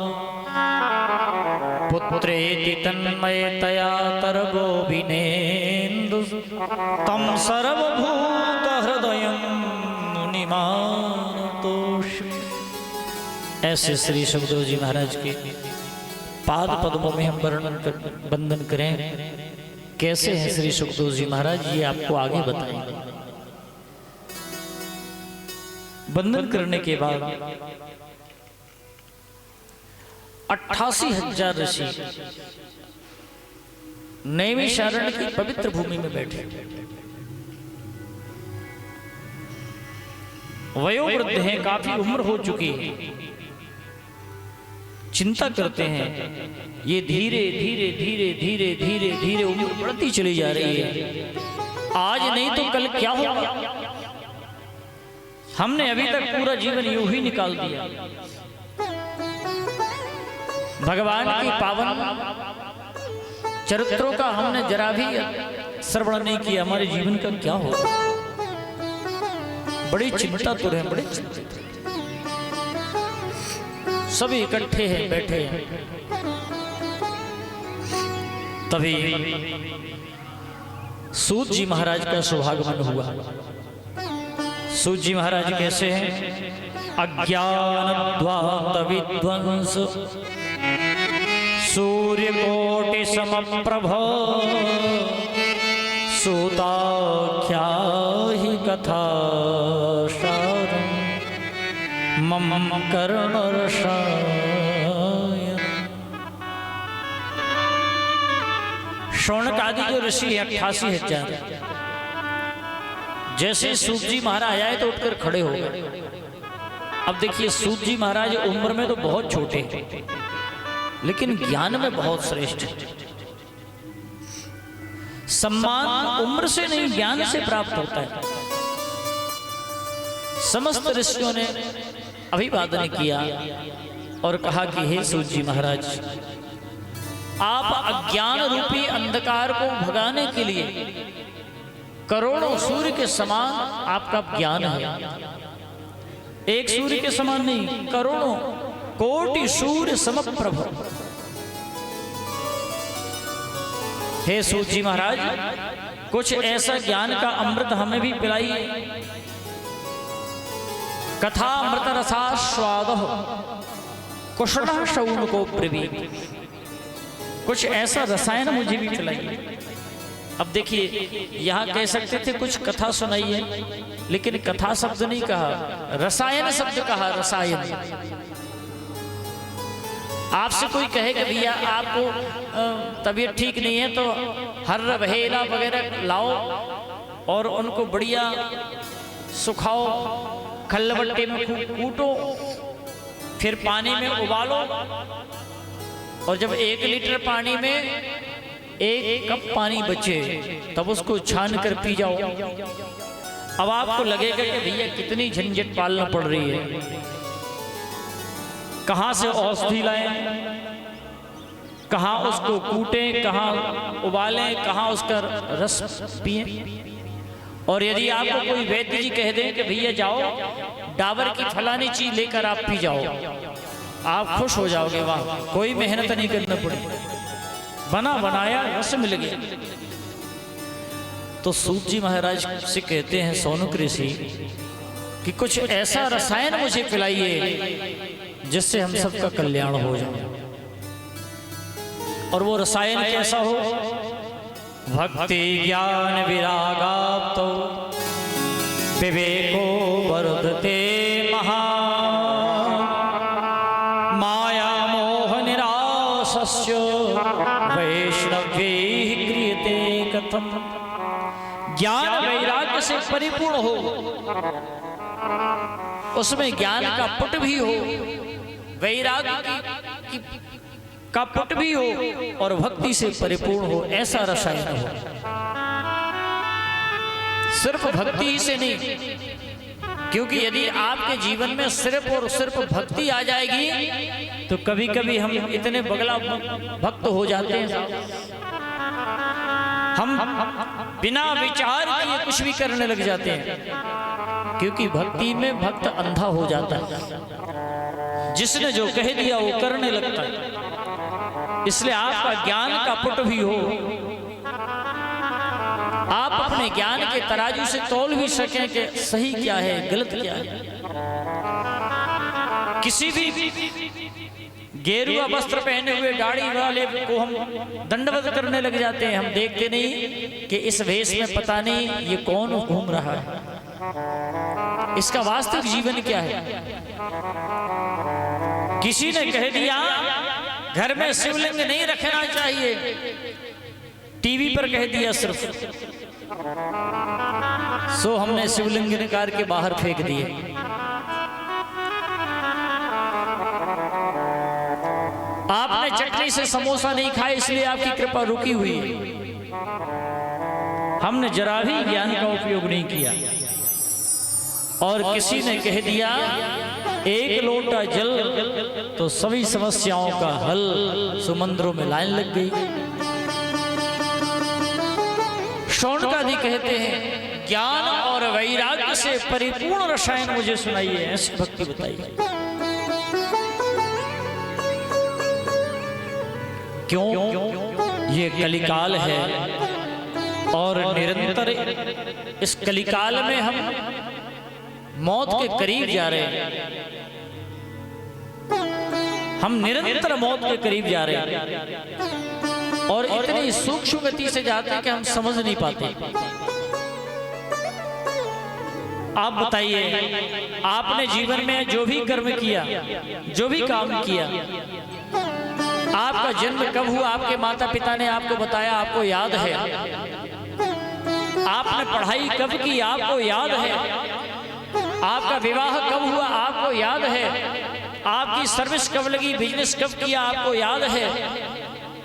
[SPEAKER 1] पुत्रेति तन्मयतया तरगोविनेन्दु तं सर्वभूतहृदयं मुनिमानतोष्मि। ऐसे श्री सुखदेव जी महाराज के पाद पद्मों में हम वंदन करें। कैसे हैं श्री सुखदेव जी महाराज, ये आपको आगे बताएंगे। वंदन करने के बाद 88,000 ऋषि नैमिषारण्य की पवित्र भूमि में बैठे, वयोवृद्ध हैं, काफी उम्र हो चुकी है, चिंता करते हैं ये धीरे धीरे धीरे धीरे धीरे धीरे उम्र बढ़ती चली जा रही है, आज नहीं तो कल क्या होगा। हमने अभी तक पूरा जीवन यूं ही निकाल दिया, भगवान की पावन चरित्रों का हमने जरा भी श्रवण नहीं किया, हमारे जीवन का क्या होगा। बड़ी चिंता तो रहे, बड़े चिंतित, सभी इकट्ठे हैं, बैठे हैं। तभी सूत जी महाराज का सौभागमन हुआ। सूत जी महाराज कैसे हैं? अज्ञानद्वांत विध्वंस सूर्यकोटि समप्रभ सूताख्या ही कथा सारम् मम कर्णरसायन। शौनक आदि जो ऋषि 88,000, जैसे सूत जी महाराज आए तो उठकर खड़े हो गए। अब देखिए सूत जी महाराज उम्र में तो बहुत छोटे हैं, लेकिन ज्ञान में बहुत श्रेष्ठ है। सम्मान उम्र से नहीं ज्ञान से प्राप्त होता है। समस्त ऋषियों ने अभिवादन किया और कहा कि हे सूत जी महाराज, आप अज्ञान रूपी अंधकार को भगाने के लिए करोड़ों सूर्य के समान आपका ज्ञान है। एक सूर्य के समान नहीं, करोड़ों कोटि सूर्य समप्रभ। हे सूत जी महाराज, कुछ ऐसा ज्ञान का अमृत हमें भी पिलाइए। कथा अमृत रसास्वाद कुशल शौन को प्रवीण, कुछ ऐसा रसायन मुझे भी पिलाइए। अब देखिए, यहाँ कह सकते थे कुछ कथा सुनाइए, लेकिन कथा शब्द नहीं कहा, रसायन शब्द कहा। रसायन, आपसे कोई कहे कि भैया आपको तबीयत ठीक नहीं है तो हर्र बहेला वगैरह लाओ और उनको बढ़िया सुखाओ, खलबट्टे में कूटो, फिर पानी में उबालो, और जब 1 लीटर पानी में 1 कप पानी बचे तब उसको छान कर पी जाओ। अब आपको लगेगा कि भैया कितनी झंझट पालना पड़ रही है, कहां से औषधि लाएं, कहां उसको कूटें, कहां उबालें, कहां उसका रस पिएं। और यदि आपको कोई वैद्य जी कह दें कि भैया जाओ डाबर की फलानी चीज लेकर आप पी जाओ, आप खुश हो जाओगे, वाह कोई मेहनत नहीं करना पड़ी, बना बनाया रस मिल गया। तो सूत जी महाराज से कहते हैं शौनक ऋषि कि कुछ ऐसा रसायन मुझे पिलाइए जिससे हम सबका कल्याण हो जाए। और वो रसायन कैसा हो? भक्ति ज्ञान विरागाप्तो विवेको वर्धते महा माया मोह निरासस्य वैष्णव्यैः क्रियते कथम। ज्ञान वैराग्य से परिपूर्ण हो, उसमें ज्ञान का पुट भी हो, वैराग्य का पुट भी हो और भक्ति से परिपूर्ण हो, ऐसा रसायन हो। सिर्फ भक्ति ही से नहीं, क्योंकि यदि आपके जीवन में सिर्फ और सिर्फ भक्ति आ जाएगी तो कभी कभी हम इतने बगला भक्त हो जाते हैं हम बिना विचार किए कुछ भी करने लग जाते हैं, क्योंकि भक्ति में भक्त अंधा हो जाता है, जिसने जो कह दिया वो करने लगता है। इसलिए आपका ज्ञान का पुट भी हो, आप अपने ज्ञान के तराजू से तौल भी सकें कि सही क्या है गलत क्या है। किसी भी गेरुआ वस्त्र पहने हुए दाढ़ी वाले को हम दंडवत करने लग जाते हैं, हम देखते नहीं कि इस वेश में पता नहीं ये कौन घूम रहा है, इसका वास्तविक जीवन क्या है। किसी ने कह दिया घर में शिवलिंग नहीं रखना चाहिए, टीवी पर कह दिया सिर्फ, सो हमने शिवलिंग निकाल के बाहर फेंक दिए। आपने चटनी से समोसा नहीं खाए इसलिए आपकी कृपा रुकी हुई है, हमने जरा भी ज्ञान का उपयोग नहीं किया। और किसी ने कह दिया एक लोटा जल तो सभी समस्याओं का हल, सुमंद्रों में लाइन लग गई। शौनकादि कहते हैं ज्ञान और वैराग्य से परिपूर्ण रसायन मुझे सुनाइए, ऐसी भक्ति बताइए। क्यों? ये कलिकाल है और निरंतर इस कलिकाल में हम मौत के करीब जा रहे हैं, हम निरंतर मौत के करीब जा रहे हैं और इतनी सूक्ष्म गति से जाते हैं कि हम समझ नहीं पाते। आप बताइए, आपने जीवन में जो भी कर्म किया, जो भी काम किया, आपका जन्म कब हुआ, आपके माता पिता ने आपको बताया, आपको याद है? आपने पढ़ाई कब की, आपको याद है? आपका विवाह कब हुआ, आपको याद है? आपकी सर्विस कब लगी, बिजनेस कब किया, आपको याद है?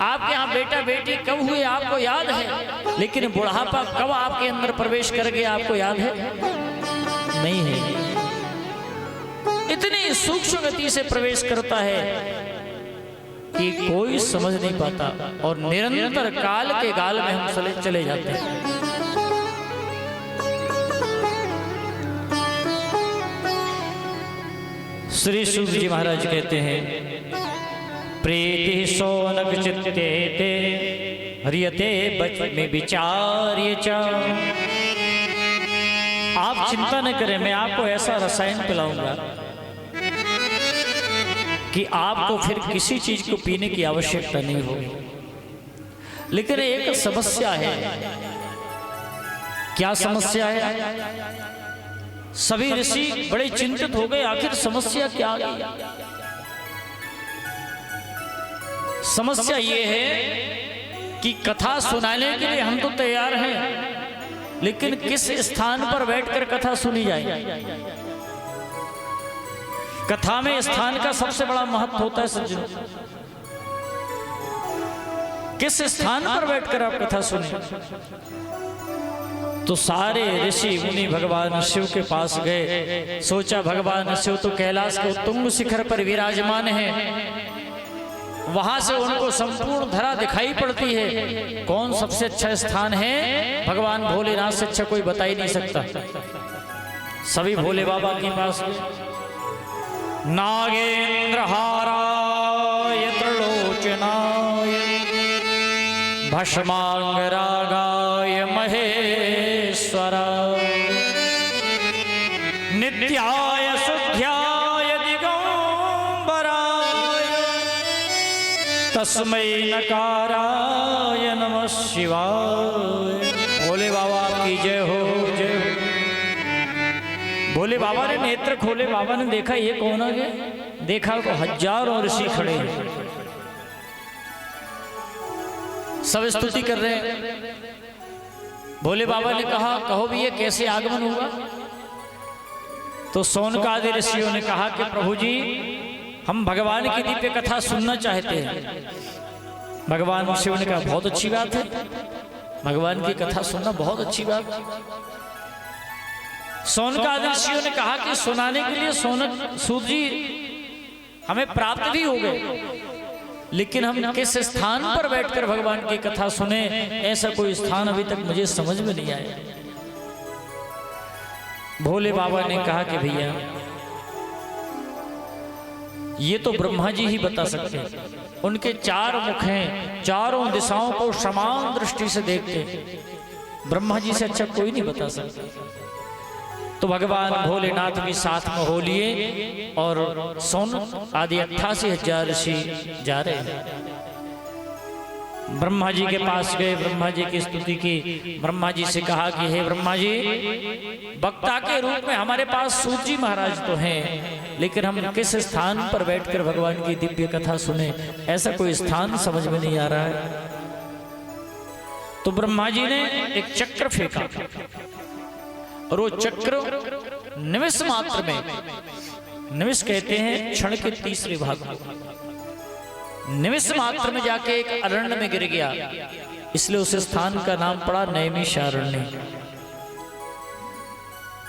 [SPEAKER 1] आपके यहाँ बेटा बेटी कब हुए, आपको याद है? लेकिन बुढ़ापा कब आपके अंदर प्रवेश कर गया, आपको याद है? नहीं है। इतनी सूक्ष्म गति से प्रवेश करता है कि कोई समझ नहीं पाता और निरंतर काल के गाल में हम चले जाते हैं। श्री शुक जी महाराज कहते हैं प्रीति सोनक चित्ते ते हरियते बच में विचार्य च। आप चिंता न करें, मैं आपको ऐसा रसायन पिलाऊंगा कि आपको फिर किसी चीज को पीने की आवश्यकता नहीं होगी। लेकिन एक समस्या है। क्या समस्या है? सभी ऋषि बड़े चिंतित हो गए, आखिर समस्या क्या है? समस्या ये है कि कथा सुनाने के लिए हम तो तैयार हैं, लेकिन किस स्थान पर बैठकर कथा सुनी जाए? कथा में स्थान का सबसे बड़ा महत्व होता है सज्जनों। किस स्थान पर बैठकर आप कथा सुने? तो सारे ऋषि मुनि भगवान शिव के पास गए। सोचा भगवान शिव तो कैलाश के उत्तुंग शिखर पर विराजमान है, वहां से उनको संपूर्ण धरा दिखाई पड़ती है। कौन सबसे अच्छा स्थान है? भगवान भोलेनाथ से अच्छा कोई बता ही नहीं सकता। सभी भोले बाबा के पास नागेंद्र हाराय त्रिलोचनाय भस्मांगरागाय महेश्वराय नित्याय शुद्ध्याय दिगंबराय तस्मै नकाराय नमः शिवाय। भोले बाबा की जय हो, जय हो। भोले बाबा ने नेत्र खोले, बाबा ने देखा ये कौन है? देखा तो हजारों ऋषि खड़े हैं, सब स्तुति कर रहे हैं। भोले बाबा ने कहा कहो भी ये कैसे आगमन हुआ? तो सौनकादि ऋषियों ने कहा कि प्रभु जी हम भगवान की दिव्य कथा सुनना चाहते हैं। भगवान शिव ने कहा बहुत अच्छी बात है, भगवान की कथा सुनना बहुत अच्छी बात है। सौनकादि ऋषियों ने कहा कि सुनाने के लिए सूत जी हमें प्राप्त भी हो गए, लेकिन हम किस स्थान पर बैठकर भगवान की कथा सुने, ऐसा कोई स्थान अभी तक मुझे समझ में नहीं आया। भोले बाबा ने कहा कि भैया ये तो ब्रह्मा जी ही बता सकते हैं, उनके 4 मुख हैं, चारों दिशाओं को समान दृष्टि से देखते हैं, ब्रह्मा जी से अच्छा कोई नहीं बता सकता। तो भगवान भोलेनाथ भी साथ में हो लिए और सोन आदि 88,000 ऋषि जा रहे हैं। ब्रह्मा जी के पास गए, ब्रह्मा जी की स्तुति की, ब्रह्मा जी से कहा कि हे ब्रह्मा जी, वक्ता के रूप में हमारे पास सूत जी महाराज तो हैं, लेकिन हम किस स्थान पर बैठकर भगवान की दिव्य कथा सुने, ऐसा कोई स्थान समझ में नहीं आ रहा है। तो ब्रह्मा जी ने एक चक्र फेंका और वो चक्र निमिष मात्र में, निमिष कहते हैं क्षण के तीसरे भाग को, निमिष मात्र में जाके एक अरण्य में गिर गया, इसलिए उस स्थान का नाम पड़ा नैमिषारण्य।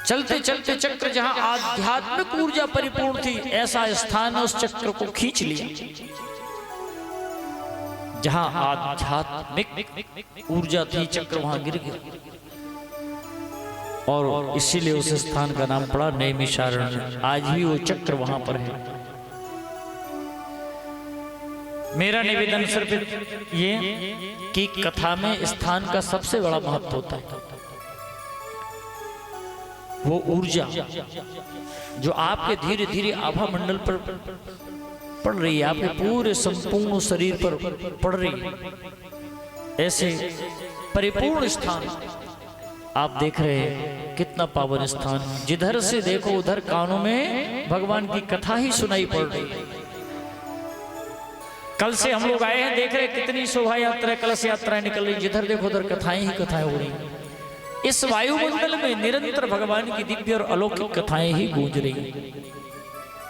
[SPEAKER 1] चलते चलते चक्र जहां आध्यात्मिक ऊर्जा परिपूर्ण थी, ऐसा स्थान उस चक्र को खींच लिया जहां आध्यात्मिक ऊर्जा थी, चक्र वहां गिर गया और इसीलिए उस स्थान का नाम पड़ा नैमिषारण्य। आज भी वो चक्र वहां पर है। मेरा निवेदन सिर्फ ये कि कथा में स्थान का सबसे बड़ा महत्व होता है, वो ऊर्जा जो आपके धीरे धीरे आभा मंडल पर पड़ रही है, आपके पूरे संपूर्ण शरीर पर पड़ रही है। ऐसे परिपूर्ण स्थान आप देख रहे हैं, कितना पावन स्थान, जिधर से देखो उधर कानों में भगवान की कथा ही सुनाई पड़ रही है। कल से हम लोग आए हैं, देख रहे कितनी शोभा यात्रा, कलश यात्राएं निकल रही, जिधर देखो उधर कथाएं ही कथाएं हो रही। इस वायुमंडल में निरंतर भगवान की दिव्य और अलौकिक कथाएं ही गूंज रही।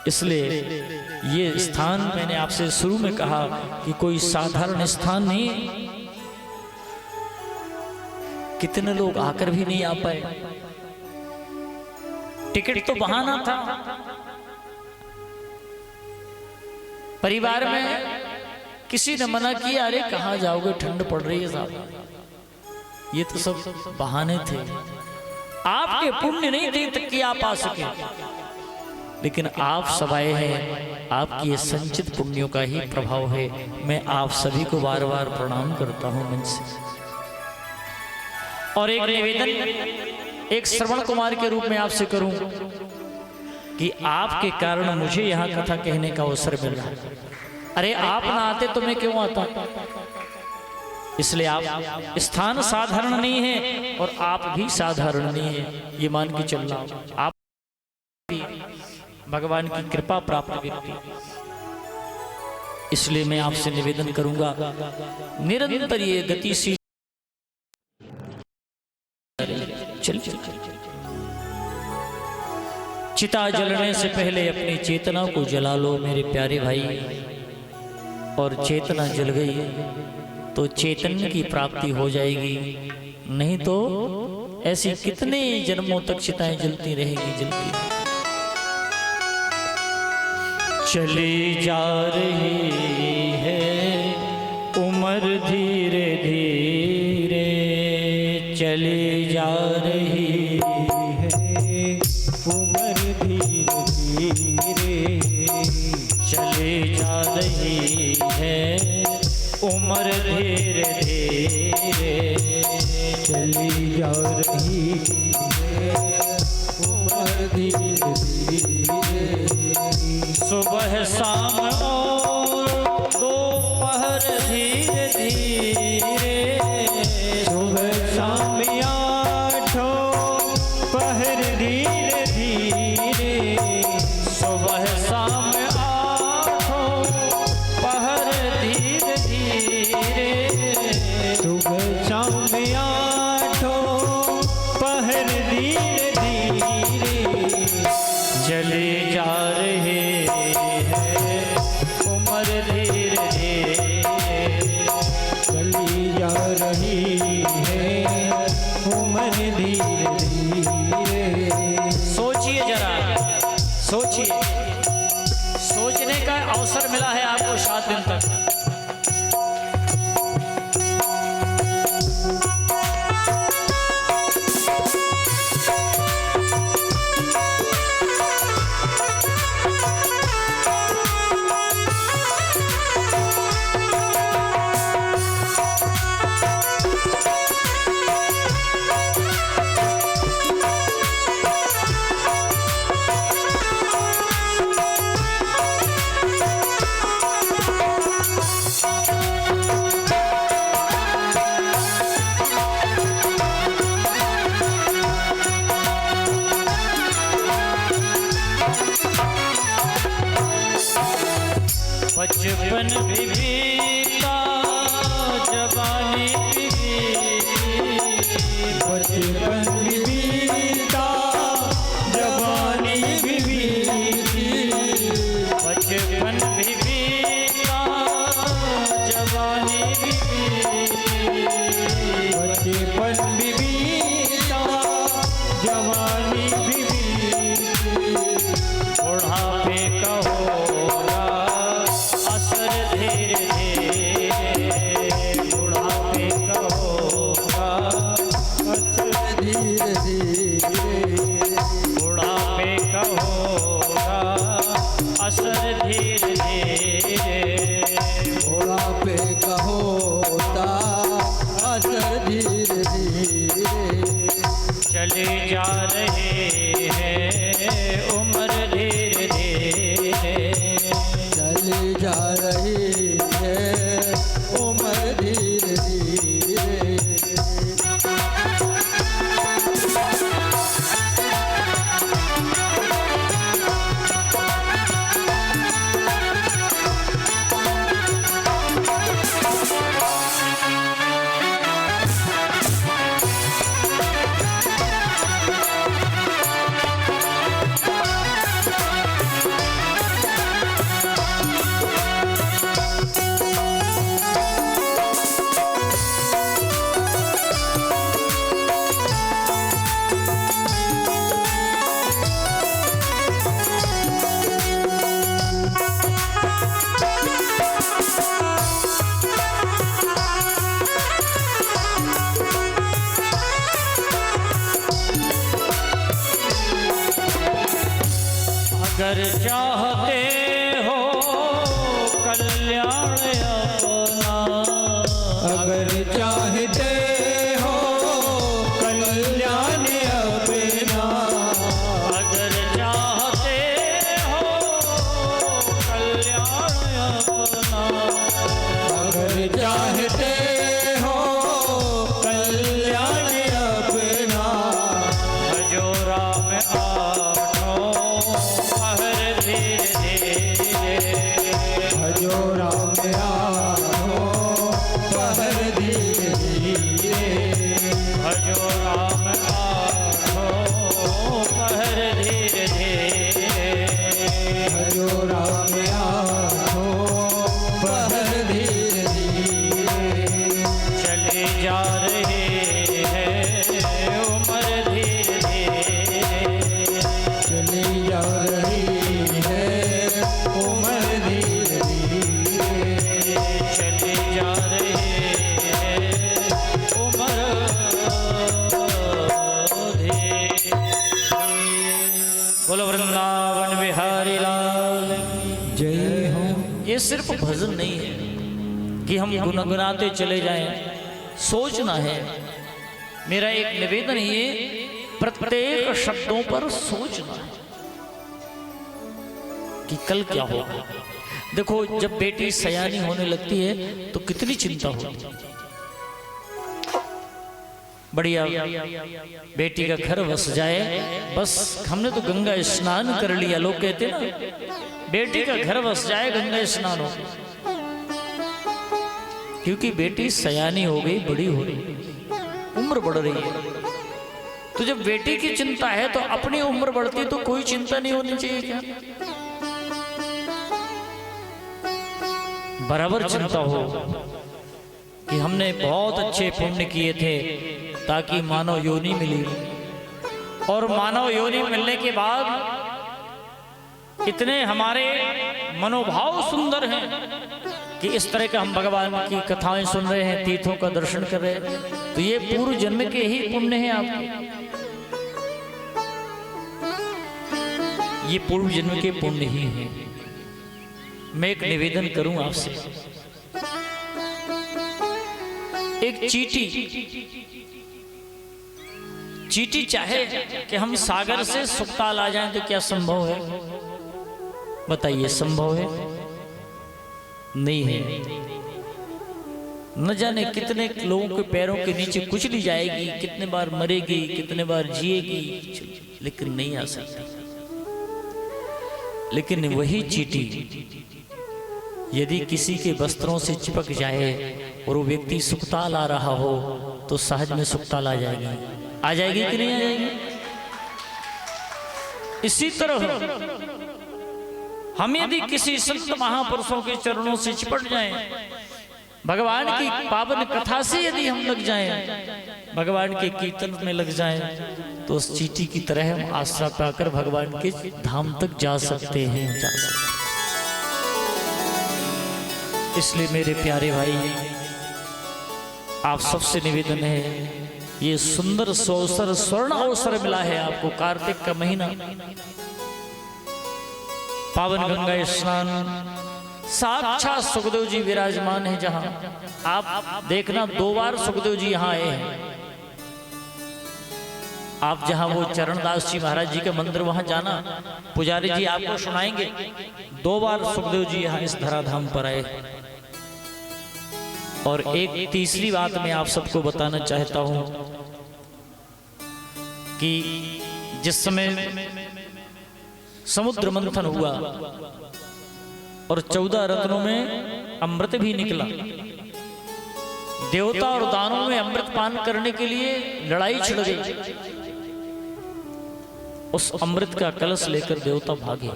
[SPEAKER 1] इसलिए ये स्थान मैंने आपसे शुरू में कहा कि कोई साधारण स्थान नहीं, कितने लोग आकर भी नहीं आ पाए, टिकट तो बहाना था। परिवार में किसी ने मना किया, अरे कहां जाओगे, ठंड पड़ रही है साहब, ये तो सब बहाने थे। आपके पुण्य नहीं थे तक कि आप आ सके, लेकिन आप सब आए हैं, आपकी ये संचित पुण्यों का ही प्रभाव है। मैं आप सभी को बार बार प्रणाम करता हूं मन से। और एक निवेदन एक श्रवण कुमार के रूप में आपसे करूं कि आपके कारण मुझे यहां कथा कहने का अवसर मिल रहा है। अरे आप ना आते तो मैं क्यों आता? इसलिए आप स्थान साधारण नहीं है और आप भी साधारण नहीं है, ये मान के चलना। आप भी भगवान की कृपा प्राप्त व्यक्ति, इसलिए मैं आपसे निवेदन करूंगा, निरंतर ये गतिशील चल चिता जलने से पहले अपनी चेतना को जला लो मेरे प्यारे भाई। और चेतना जल गई तो चैतन्य की प्राप्ति हो जाएगी, नहीं तो ऐसी कितने जन्मों तक चिताएं जलती रहेगी, जलती। चली जा रही है उम्र धीरे धीरे, चली जा रही है उम्र धीरे धीरे, चली जा रही है उम्र धीरे धीरे, चली जा रही है उम्र धीरे धीरे। सुबह शाम और दोपहर धीरे धीरे, सुबह शाम आठों पहर धीरे धीरे, सुबह शाम आठों पहर धीरे धीरे, सुबह शाम आठों पहर धीरे धीरे, चले जा रहे हैं उम्र धीरे धीरे, चली जा रही है उम्र धीरे धीरे। सोचिए जरा, सोचिए, सोचने का अवसर मिला है आपको 7 दिन तक। बचपन भी बीता जवानी भी बीती,
[SPEAKER 2] बचपन भी बीता जवानी भी बीती,
[SPEAKER 1] बचपन भी बीता जवानी भी बीती,
[SPEAKER 2] बचपन भी बीता जवानी भी बीती,
[SPEAKER 1] बुढ़ापे का होगा असर धीरे धीरे, बुढ़ापे का होगा
[SPEAKER 2] असर धीरे धीरे,
[SPEAKER 1] बुढ़ापे का होगा असर धीरे धीरे,
[SPEAKER 2] बुढ़ापे का होता असर धीरे धीरे,
[SPEAKER 1] चले जा रहे हैं उम्र धीरे धीरे,
[SPEAKER 2] चली जा रही है उम्र धीरे धीरे,
[SPEAKER 1] अगर चाहते हो कल्याण अपना,
[SPEAKER 2] अगर चाहते हो कल्याण अपना,
[SPEAKER 1] अगर चाहते हो कल्याण अपना,
[SPEAKER 2] अगर चाहते हो कल्याण अपना,
[SPEAKER 1] भजो राम आठों पहर धीरे धीरे,
[SPEAKER 2] भजो राम आठों पहर धीरे धीरे,
[SPEAKER 1] भजो राम आठों पहर धीरे धीरे,
[SPEAKER 2] भजो राम आठों पहर धीरे धीरे,
[SPEAKER 1] चले जा रहे हैं उम्र धीरे धीरे,
[SPEAKER 2] चली जा रही है उम्र धीरे धीरे,
[SPEAKER 1] चले जा रहे हैं उम्र धीरे। बोलो वृंदावन बिहारी लाल की।
[SPEAKER 2] जय हो।
[SPEAKER 1] ये सिर्फ भजन नहीं है कि हम गुनगुनाते चले जाएं, सोचना है। मेरा एक निवेदन ये प्रत्येक शब्दों पर सोचना है कि कल क्या होगा। देखो जब बेटी सयानी होने लगती है तो कितनी चिंता होती है। बढ़िया बेटी का घर बस जाए, बस हमने तो गंगा स्नान कर लिया, लोग कहते ना बेटी का घर बस जाए गंगा स्नान हो, क्योंकि बेटी सयानी हो गई, बड़ी हो रही, उम्र बढ़ रही है। तो जब बेटी की चिंता है तो अपनी उम्र बढ़ती तो कोई चिंता नहीं होनी चाहिए क्या? बराबर चिंता हो कि हमने बहुत अच्छे पुण्य किए थे ताकि मानव योनि मिली, और मानव योनि मिलने के बाद इतने हमारे मनोभाव सुंदर हैं कि इस तरह का हम भगवान की कथाएं सुन रहे हैं, तीर्थों का दर्शन कर रहे हैं, तो ये पूर्व जन्म के ही पुण्य हैं आपके, ये पूर्व जन्म के पुण्य ही हैं। मैं एक निवेदन करूं आपसे, एक चींटी चाहे कि हम सागर से सुखताल आ जाएं तो क्या संभव है? बताइए, संभव है? नहीं है। न जाने कितने लोगों के पैरों के नीचे कुचली जाएगी, कितने बार मरेगी, कितने बार जिएगी, लेकिन नहीं आ सकती। लेकिन वही चींटी यदि किसी के वस्त्रों से चिपक जाए और वो व्यक्ति सुखताल आ रहा हो तो सहज में सुखताल आ जाएगी। आ जाएगी कि नहीं आ जाएगी? इसी तरह हम यदि किसी संत महापुरुषों के चरणों से चिपट जाएं, भगवान की पावन कथा से यदि हम लग जाएं, भगवान के कीर्तन में लग जाएं, तो उस चींटी की तरह हम आश्रय पाकर भगवान के धाम तक जा सकते हैं, जा सकते हैं। इसलिए मेरे प्यारे भाई, आप सबसे निवेदन है, ये सुंदर अवसर, स्वर्ण अवसर मिला है आपको। कार्तिक का महीना, पावन गंगा स्नान, साक्षात सुखदेव जी विराजमान है जहां। आप देखना 2 बार सुखदेव जी यहां आए हैं। आप जहां वो चरणदास जी महाराज जी के मंदिर वहां जाना, पुजारी जी आपको सुनाएंगे 2 बार सुखदेव जी यहां इस धराधाम पर आए। और एक तीसरी बात मैं आप सबको बताना चाहता हूं कि जिस समय समुद्र मंथन हुआ और 14 रत्नों में अमृत भी निकला, देवता और दानवों में अमृत पान करने के लिए लड़ाई छिड़ गई। उस अमृत का कलश लेकर देवता भागे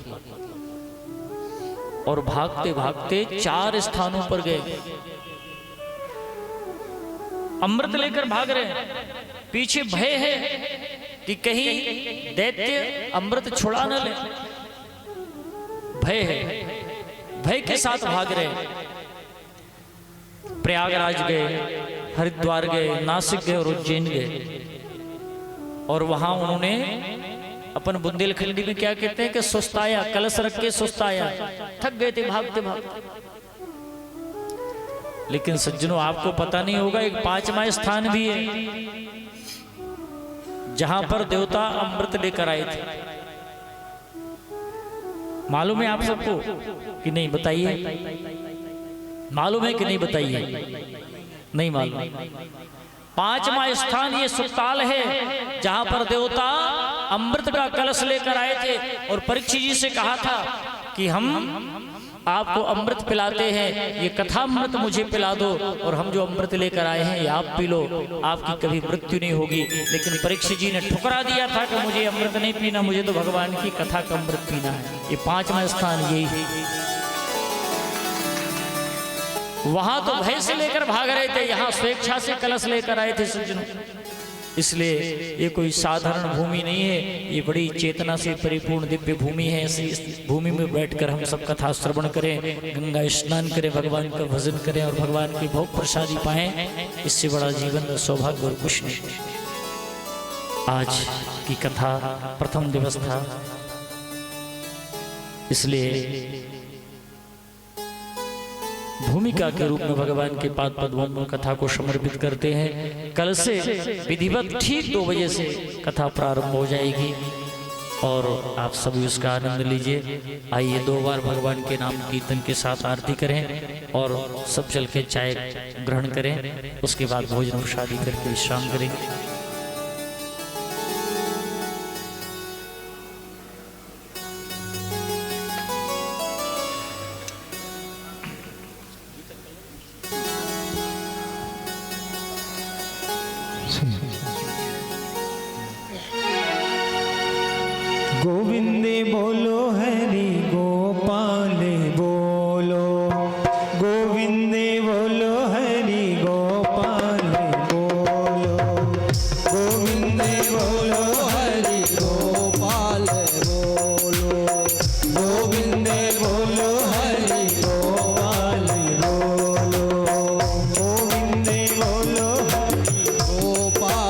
[SPEAKER 1] और भागते भागते 4 स्थानों पर गए। अमृत लेकर भाग रहे हैं, पीछे भय है कि कहीं दैत्य अमृत छुड़ा न ले, भय है, भय के साथ भाग रहे हैं। प्रयागराज गए, हरिद्वार गए, नासिक गए और उज्जैन गए। और वहां उन्होंने अपन बुंदेलखंडी में क्या कहते हैं कि सुस्ताया, कलश रख के सुस्ताया, थक गए थे भागते भागते। लेकिन सज्जनों, आपको पता नहीं होगा, एक 5वां स्थान भी है जहां पर देवता अमृत लेकर आए थे। मालूम है आप सबको कि नहीं? बताइए, मालूम है कि नहीं? बताइए, नहीं मालूम। 5वां स्थान ये सुखताल है जहां पर देवता अमृत का कलश लेकर आए थे और परीक्षित जी से कहा था कि हम आपको अमृत पिलाते हैं, ये कथा अमृत मुझे पिला दो और हम जो अमृत लेकर आए हैं ये आप पी लो, आपकी कभी मृत्यु नहीं होगी। लेकिन परीक्षित जी ने ठुकरा दिया था कि मुझे अमृत नहीं पीना, मुझे तो भगवान की कथा का अमृत पीना है। ये 5वां स्थान यही है। वहां तो भय से लेकर भाग रहे थे, यहाँ स्वेच्छा से कलश लेकर आए थे सज्जनों। इसलिए ये कोई साधारण भूमि नहीं है, ये बड़ी चेतना से परिपूर्ण दिव्य भूमि है। इस भूमि में बैठकर हम सब कथा श्रवण करें, गंगा स्नान करें, भगवान का भजन करें और भगवान की भोग प्रसादी पाएं, इससे बड़ा जीवन में सौभाग्य और कुछ नहीं। आज की कथा प्रथम दिवस था, इसलिए भूमिका के रूप में भगवान के पाद पद्मों में कथा को समर्पित करते हैं। कल से विधिवत ठीक 2 बजे से कथा प्रारंभ हो जाएगी और आप सभी उसका आनंद लीजिए। आइए 2 बार भगवान के नाम कीर्तन के साथ आरती करें और सब चल के चाय ग्रहण करें, उसके बाद भोजन प्रसादी करके विश्राम करेंगे।
[SPEAKER 2] गोविंदे बोलो हरि गोपाल बोलो, गोविंदे बोलो हरि गोपाल बोलो, गोविंदे बोलो हरि गोपाल बोलो, गोविंदे बोलो हरि गोपाल बोलो, गोविंदे बोलो हरि गोपाल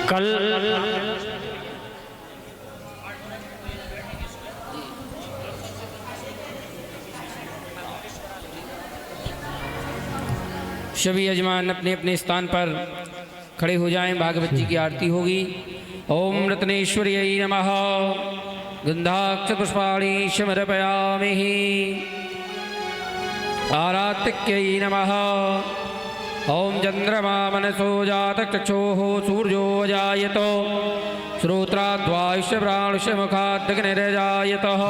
[SPEAKER 1] कल
[SPEAKER 3] सभी यजमान अपने अपने स्थान पर खड़े हो जाएं। भागवत जी की आरती होगी। ओम रत्नेश्वर्यै नमः। गंधाक्ष पुष्पाणि समर्पयामि। आरातिक्यै नमः। ओम चंद्रमा मनसो जातचक्षुः सूर्यो अजायत श्रोत्राद्वायुष्य प्राणुष्य मुखादग्निरजायतः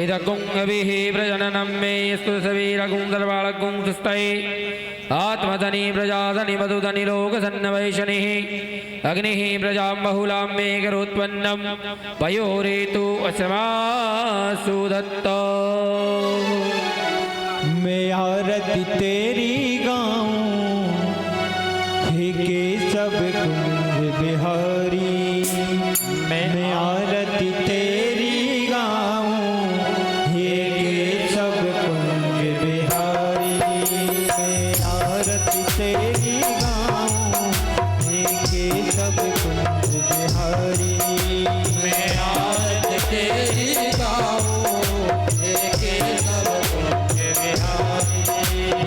[SPEAKER 3] इदगुंगभिः प्रजननं मे स्तुसवीरगुं सर्वाळगुं सुस्तये आत्मधनी प्रजाधनि मधुधनि लोकसन्नवैशनिः अग्निः प्रजां बहुलां मे करोत्पन्नं पयोरेतु अस्मासु दत्ता।
[SPEAKER 2] मैं आरती तेरी गाऊं हे केशव कुंज बिहारी। मैं आरती तेरी गाऊं हे केशव कुंज बिहारी। मैं आरती तेरी गाऊं हे केशव कुंज बिहारी। मैं आरती तेरी गाऊं हे केशव कुंज बिहारी।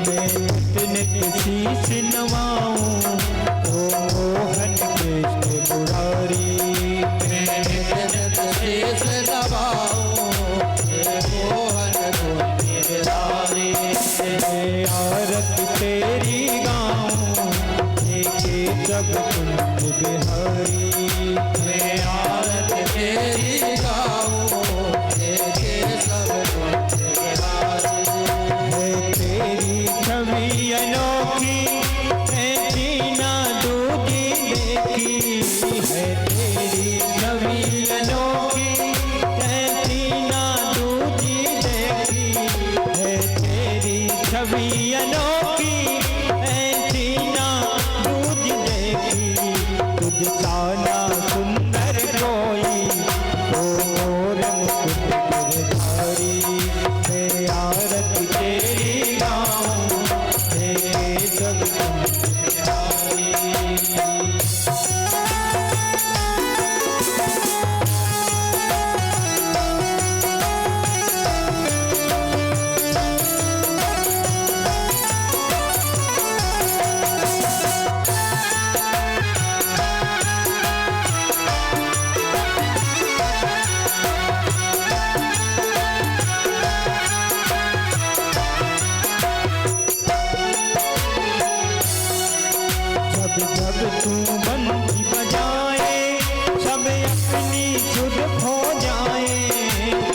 [SPEAKER 2] मैं नित्य शीश नवाऊं ओ मोहन कृष्ण मुरारी। मैं नित्य शीश नवाऊं हे मोहन कृष्ण मुरारी। मैं आरती तेरी गाऊं हे केशव कुंज बिहारी। मैं आरती तेरी गाऊं हे केशव कुंज बिहारी। है तेरी छवि अनोखी ऐसी ना दूजी देखी। है तेरी छवि अनोखी ऐसी ना दूजी देखी। है तेरी छवि अनोखी ऐसी ना दूजी देखी। तुझ सा ना सुंदर कोई ओ मोर मुकुट गिरधारी। मैं आरती तेरी गाऊं हे केशव कुंज बिहारी। जब जब तू बंसी बजाए सब अपनी सुध खो जाए।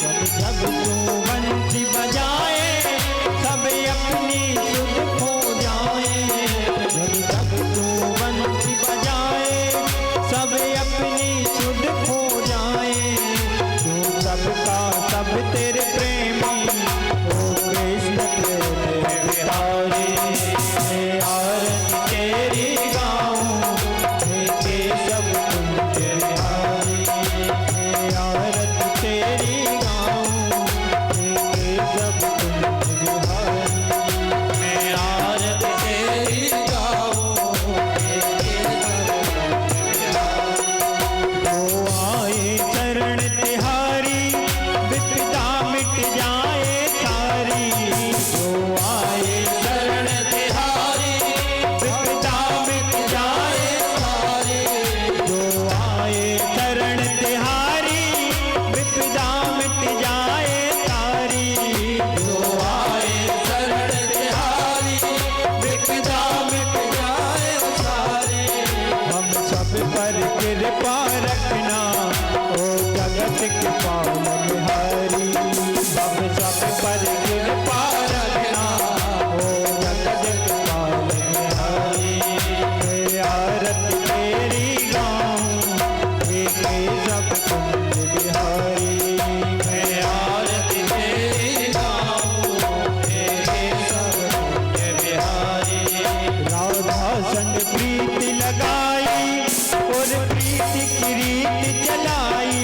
[SPEAKER 2] जब जब तू बंसी बजाए सब अपनी सुध खो जाए। जब जब तू बंसी बजाए सब अपनी सुध खो जाए। तू सबका सब तेरे प्रेमी ओ कृष्ण प्रेम बिहारी। मैं आरती तेरी गाऊं हे केशव कुंज बिहारी। मैं आरती तेरी गाऊं हे केशव कुंज बिहारी। मैं आरती तेरी गाऊं हे केशव कुंज बिहारी। तो आए चरण तिहारी विपदा मिट जाए सारी। तो आए चरण तिहारी विपदा मिट जाए सारी। जो आए चरण तिहारी विपदा मिट जाए सारी। जो आए चरण तिहारी विपदा मिट जाए सारी। हम सब पर कृपा रखना ओ जगत के पालन हारी। हम सब पर कृपा रखना ओ जगत के पालन हारी। मैं आरती तेरी गाऊं हे केशव कुंज बिहारी। मैं आरती तेरी गाऊं हे केशव कुंज बिहारी। राधा संग प्रीति लगाई और प्रीति की रीत चलाई।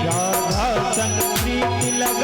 [SPEAKER 2] राधा संग प्रीति लगाई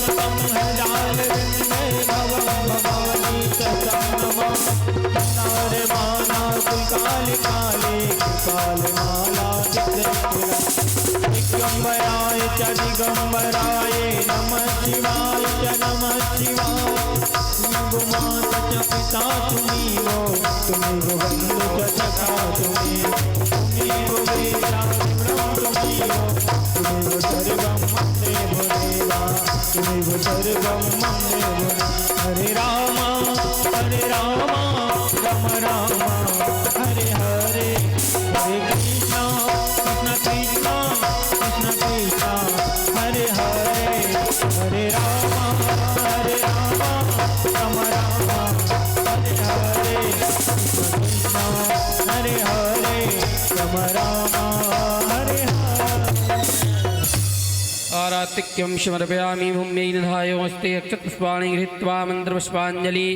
[SPEAKER 2] तम है जाल में भवम भवानी सचा नमः नार माना कुल काले काले काल माला दिगंबराय च दिगंबराय नमः शिवाय च नमः शिवाय तुम माता च पिता तुमीवो तुमीवो बंधु च सखा तुमीवो वेदा ब्रह्म तुमीवो तुमीवो सर्वं देवो देवा तुमीवो सर्वं देवो हरे राम राम राम हरे हरे हरे कृष्णा कृष्ण कृष्ण कृष्ण कृष्ण हरे हरे हरे राम राम राम हरे हरे कृष्ण कृष्ण हरे हरे राम राम हरे हरे
[SPEAKER 3] आरातिक्यं समर्पयामि भूम्यै निधायोऽस्ते अक्षतपुष्पाणि गृहीत्वा मन्त्रपुष्पाञ्जलि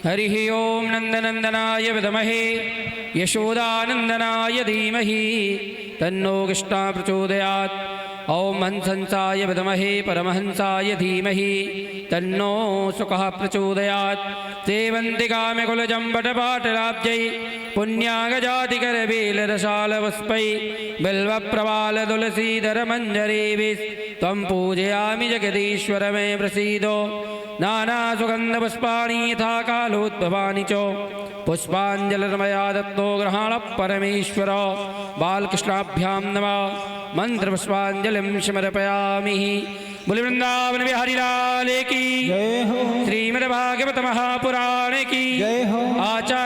[SPEAKER 3] हरिः ओं नन्दनन्दनाय विद्महे यशोदानन्दनाय धीमहि तन्नो कृष्णा प्रचोदयात् ॐ हंसंसाय विद्महे परमहंसाय धीमहि तन्नो सुखः प्रचोदयात् सेवन्ति कामकुलजं वटपाटलाब्जै पुण्यागजातिकरवेलरसालवस्पै बिल्वप्रवालतुलसीधरमञ्जरीभिः त्वं पूजयामि जगदीश्वर मे प्रसीदो नानासुगन्धपुष्पाणि यथा कालोद्भवानि च पुष्पाञ्जलिर्मया दत्तो गृहाणः परमेश्वर बालकृष्णाभ्यां नमः मंत्रपुष्पाञ्जलिं समर्पयामि बोले वृंदावन बिहारी लाल की
[SPEAKER 2] जय हो
[SPEAKER 3] श्रीमद्भागवत महापुराण की
[SPEAKER 2] जय हो
[SPEAKER 3] आचार्य